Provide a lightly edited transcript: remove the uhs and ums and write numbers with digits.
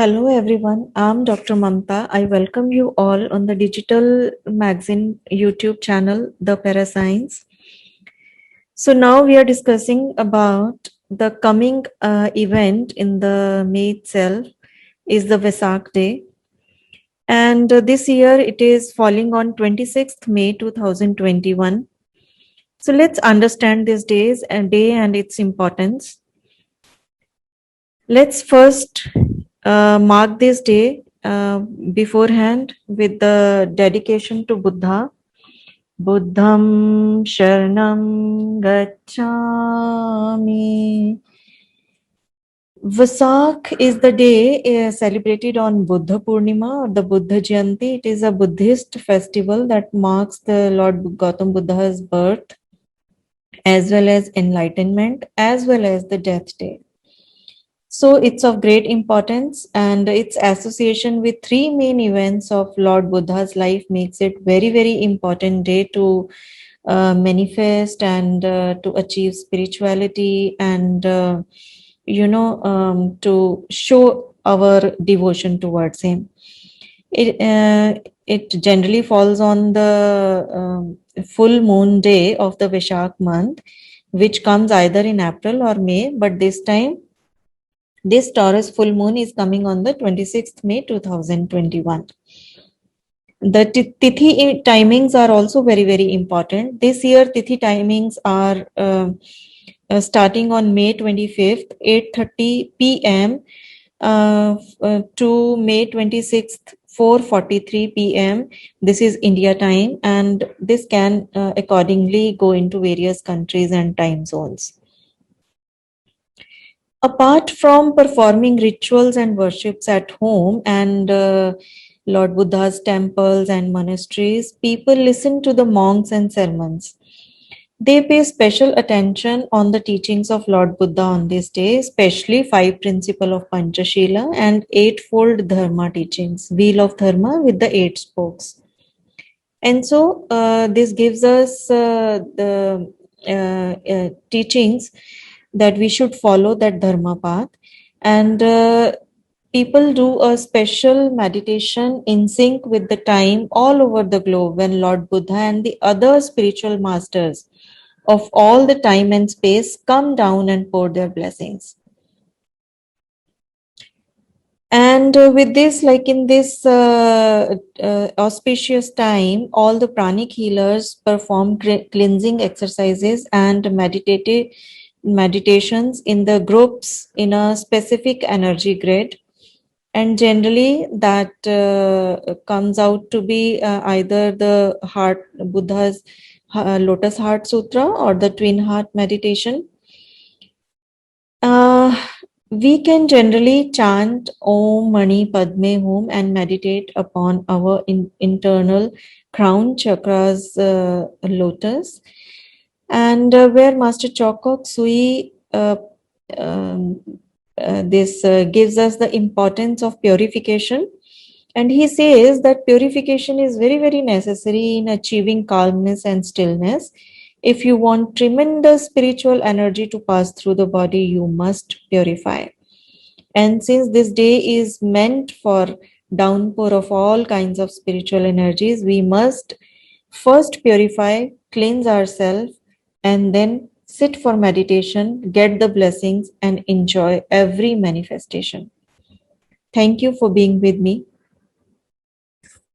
Hello everyone, I'm Dr. Mamta. I welcome you all on the digital magazine YouTube channel, The Parascience. So now we are discussing about the coming event in the May itself is the Vesak Day. And this year it is falling on 26th May 2021. So let's understand this day and its importance. Let's first mark this day beforehand with the dedication to Buddha. Buddham Sharanam Gacchami. Vasak is the day celebrated on Buddha Purnima or the Buddha Jayanti. It is a Buddhist festival that marks the Lord Gautam Buddha's birth as well as enlightenment as well as the death day. So it's of great importance, and its association with three main events of Lord Buddha's life makes it very, very important day to manifest and to achieve spirituality and, to show our devotion towards him. It generally falls on the full moon day of the Vishak month, which comes either in April or May, but this time this Taurus full moon is coming on the 26th May 2021. The Tithi timings are also very, very important. This year, Tithi timings are starting on May 25th, 8:30 p.m. To May 26th, 4:43 p.m. This is India time, and this can accordingly go into various countries and time zones. Apart from performing rituals and worships at home and Lord Buddha's temples and monasteries, people listen to the monks and sermons. They pay special attention on the teachings of Lord Buddha on this day, especially 5 principles of Panchashila and 8-fold Dharma teachings, wheel of Dharma with the 8 spokes. And so this gives us the teachings that we should follow that Dharma path. And people do a special meditation in sync with the time all over the globe when Lord Buddha and the other spiritual masters of all the time and space come down and pour their blessings. And with this, like in this auspicious time, all the pranic healers perform cleansing exercises and meditations in the groups in a specific energy grid. And generally that comes out to be either the heart Buddha's Lotus Heart Sutra or the Twin Heart meditation. We can generally chant Om Mani Padme Hum and meditate upon our internal crown chakra's lotus. And where Master Chokkok Sui this gives us the importance of purification. And he says that purification is very, very necessary in achieving calmness and stillness. If you want tremendous spiritual energy to pass through the body, you must purify. And since this day is meant for downpour of all kinds of spiritual energies, we must first purify, cleanse ourselves, and then sit for meditation, get the blessings, and enjoy every manifestation. Thank you for being with me.